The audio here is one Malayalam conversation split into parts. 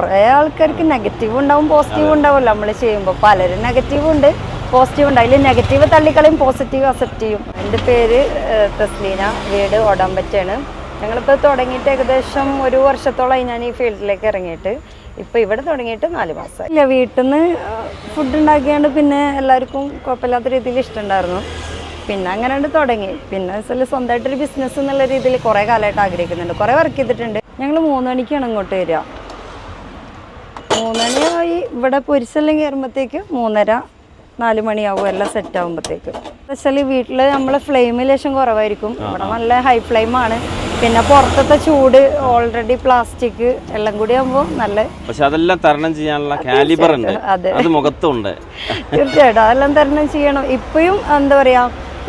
കുറേ ആൾക്കാർക്ക് നെഗറ്റീവ് ഉണ്ടാവും പോസിറ്റീവ് ഉണ്ടാവുമല്ലോ നമ്മൾ ചെയ്യുമ്പോൾ. പലരും നെഗറ്റീവ് ഉണ്ട് പോസിറ്റീവ് ഉണ്ട്. അതിൽ നെഗറ്റീവ് തള്ളിക്കളയും പോസിറ്റീവ് അക്സെപ്റ്റ് ചെയ്യും. എൻ്റെ പേര് തസ്ലീന, വീട് ഓടാമ്പറ്റാണ്. ഞങ്ങളിപ്പോൾ തുടങ്ങിയിട്ട് ഏകദേശം 1 വർഷത്തോളമായി ഞാൻ ഈ ഫീൽഡിലേക്ക് ഇറങ്ങിയിട്ട്. ഇപ്പോൾ ഇവിടെ തുടങ്ങിയിട്ട് 4 മാസമായി. ഇല്ല, വീട്ടിൽ നിന്ന് ഫുഡ് ഉണ്ടാക്കിയാണ്ട് പിന്നെ എല്ലാവർക്കും കുഴപ്പമില്ലാത്ത രീതിയിൽ ഇഷ്ടമുണ്ടായിരുന്നു. പിന്നെ അങ്ങനെ തുടങ്ങി. പിന്നെ വെച്ചാൽ സ്വന്തമായിട്ടൊരു ബിസിനസ് എന്നുള്ള രീതിയിൽ കുറേ കാലമായിട്ട് ആഗ്രഹിക്കുന്നുണ്ട്. കുറേ വർക്ക് ചെയ്തിട്ടുണ്ട്. ഞങ്ങൾ 3 മണിക്കാണ് ഇങ്ങോട്ട് വരിക. 3 മണിയായി ഇവിടെ പൊരിച്ചെല്ലാം കയറുമ്പോഴത്തേക്ക് 3:30-4 മണിയാവും എല്ലാം സെറ്റ് ആകുമ്പോഴത്തേക്ക്. സ്പെഷ്യലി വീട്ടിൽ നമ്മൾ ഫ്ലെയിമിൽ ലേശം കുറവായിരിക്കും. ഇവിടെ നല്ല ഹൈ ഫ്ലെയിമാണ്. പിന്നെ പുറത്തത്തെ ചൂട് ഓൾറെഡി പ്ലാസ്റ്റിക് എല്ലാം കൂടി ആകുമ്പോൾ നല്ല, പക്ഷെ അതെല്ലാം തരണം ചെയ്യാനുള്ള കാലിബർ ഉണ്ട്. അത് മുഖത്തുണ്ട്. തീർച്ചയായിട്ടും അതെല്ലാം തരണം ചെയ്യണം. ഇപ്പോഴും എന്താ പറയാ,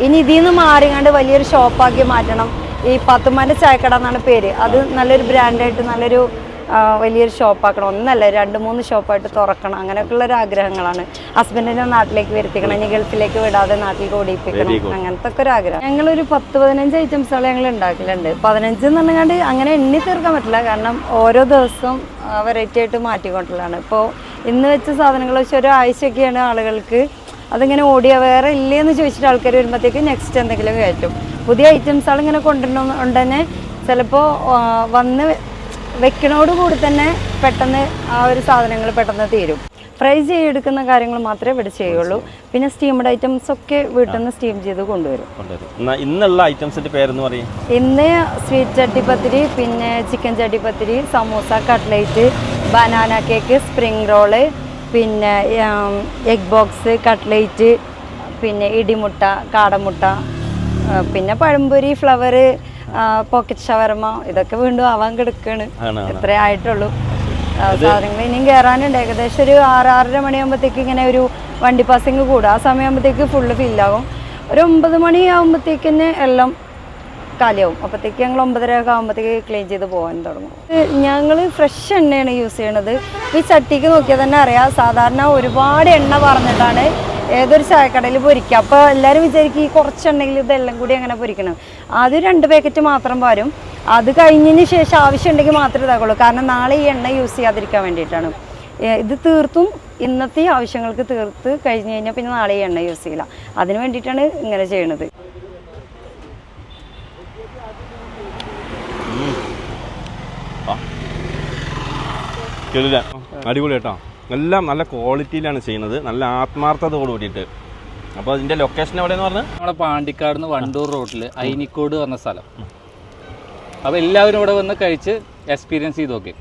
ഇനി ഇതിൽ നിന്ന് മാറിയാണ്ട് വലിയൊരു ഷോപ്പാക്കി മാറ്റണം. ഈ പാത്തുമ്മാൻ്റെ ചായക്കട എന്നാണ് പേര്. അത് നല്ലൊരു ബ്രാൻഡായിട്ട് നല്ലൊരു വലിയൊരു ഷോപ്പാക്കണം. 1 2-3 ഷോപ്പായിട്ട് തുറക്കണം. അങ്ങനെയൊക്കെയുള്ളൊരു ആഗ്രഹങ്ങളാണ്. ഹസ്ബൻഡിനെ നാട്ടിലേക്ക് വരുത്തിക്കണം, ഇനി ഗൾഫിലേക്ക് വിടാതെ നാട്ടിൽ ഓടിപ്പിക്കണം. അങ്ങനത്തെ ഒക്കെ ഒരു ആഗ്രഹം. ഞങ്ങളൊരു 10-15 ഐറ്റംസുകൾ ഞങ്ങൾ ഉണ്ടാക്കലുണ്ട്. 15 എന്ന് പറഞ്ഞാൽ അങ്ങനെ എണ്ണി തീർക്കാൻ പറ്റില്ല. കാരണം ഓരോ ദിവസവും വെറൈറ്റി ആയിട്ട് മാറ്റിക്കൊണ്ടുള്ളതാണ്. ഇപ്പോൾ ഇന്ന് വെച്ച സാധനങ്ങൾ വെച്ച് ഒരാഴ്ചയൊക്കെയാണ് ആളുകൾക്ക് അതിങ്ങനെ ഓടിയ വേറെ ഇല്ലേന്ന് ചോദിച്ചിട്ട് ആൾക്കാർ വരുമ്പോഴത്തേക്ക് നെക്സ്റ്റ് എന്തെങ്കിലും കയറ്റും. പുതിയ ഐറ്റംസുകൾ ഇങ്ങനെ കൊണ്ടുവരുന്നതുകൊണ്ട് തന്നെ ചിലപ്പോൾ വന്ന് വെക്കണോടുകൂടി തന്നെ പെട്ടെന്ന് ആ ഒരു സാധനങ്ങൾ പെട്ടെന്ന് തീരും. ഫ്രൈ ചെയ്തെടുക്കുന്ന കാര്യങ്ങൾ മാത്രമേ ഇവിടെ ചെയ്യുള്ളൂ. പിന്നെ സ്റ്റീംഡ് ഐറ്റംസ് ഒക്കെ വീട്ടിൽ നിന്ന് സ്റ്റീം ചെയ്ത് കൊണ്ടുവരും. ഇന്നുള്ള ഐറ്റംസിന്റെ പേരെന്ന് പറയും. ഇന്ന് സ്വീറ്റ് ചട്ടിപ്പത്തിരി, പിന്നെ chicken chattipathiri, samosa, cutlet, banana cake, spring role, പിന്നെ എഗ് ബോക്സ്, കട്ട്ലേറ്റ്, പിന്നെ ഇടിമുട്ട, കാടമുട്ട, പിന്നെ പഴംപൊരി, ഫ്ലവർ, പോക്കറ്റ് ഷവർമ, ഇതൊക്കെ വീണ്ടും ആവാൻ കിടക്കാണ്. എത്രേ ആയിട്ടുള്ളൂ. സാധനങ്ങൾ ഇനിയും കയറാനുണ്ട്. ഏകദേശം ഒരു 6-6:30 മണിയാകുമ്പോഴത്തേക്ക് ഇങ്ങനെ ഒരു വണ്ടി പാസിങ് കൂടും. ആ സമയമാകുമ്പോഴത്തേക്ക് ഫുള്ള് ഫില്ലാകും. ഒരു 9 മണിയാകുമ്പോഴത്തേക്ക് തന്നെ എല്ലാം കാലിയാവും. അപ്പോഴത്തേക്ക് ഞങ്ങൾ 9:30 ആകുമ്പോഴത്തേക്ക് ക്ലീൻ ചെയ്ത് പോകാൻ തുടങ്ങും. ഞങ്ങൾ ഫ്രഷ് എണ്ണയാണ് യൂസ് ചെയ്യണത്. ഈ ചട്ടിക്ക് നോക്കിയാൽ തന്നെ അറിയാം, സാധാരണ ഒരുപാട് എണ്ണ പറഞ്ഞിട്ടാണ് ഏതൊരു ചായക്കടയിൽ പൊരിക്കുക. അപ്പോൾ എല്ലാവരും വിചാരിക്കും ഈ കുറച്ചുണ്ടെങ്കിൽ ഇതെല്ലാം കൂടി അങ്ങനെ പൊരിക്കണം. ആദ്യം 2 പാക്കറ്റ് മാത്രം പാരും. അത് കഴിഞ്ഞതിന് ശേഷം ആവശ്യമുണ്ടെങ്കിൽ മാത്രമേ ഇതാക്കുള്ളൂ. കാരണം നാളെ ഈ എണ്ണ യൂസ് ചെയ്യാതിരിക്കാൻ വേണ്ടിയിട്ടാണ്. ഇത് തീർത്തും ഇന്നത്തെ ആവശ്യങ്ങൾക്ക് തീർത്ത് കഴിഞ്ഞ് കഴിഞ്ഞാൽ പിന്നെ നാളെ ഈ എണ്ണ യൂസ് ചെയ്യില്ല. അതിന് വേണ്ടിയിട്ടാണ് ഇങ്ങനെ ചെയ്യണത്. അടിപൊളി കേട്ടോ. എല്ലാം നല്ല ക്വാളിറ്റിയിലാണ് ചെയ്യുന്നത്, നല്ല ആത്മാർത്ഥതയോട് കൂടിയിട്ട്. അപ്പോൾ അതിൻ്റെ ലൊക്കേഷൻ എവിടെയെന്ന് പറഞ്ഞാൽ നമ്മുടെ പാണ്ടിക്കാട് നിന്ന് വണ്ടൂർ റോഡിൽ ഐനിക്കോട് പറഞ്ഞ സ്ഥലം. അപ്പോൾ എല്ലാവരും ഇവിടെ വന്ന് കഴിച്ച് എക്സ്പീരിയൻസ് ചെയ്ത് നോക്കി.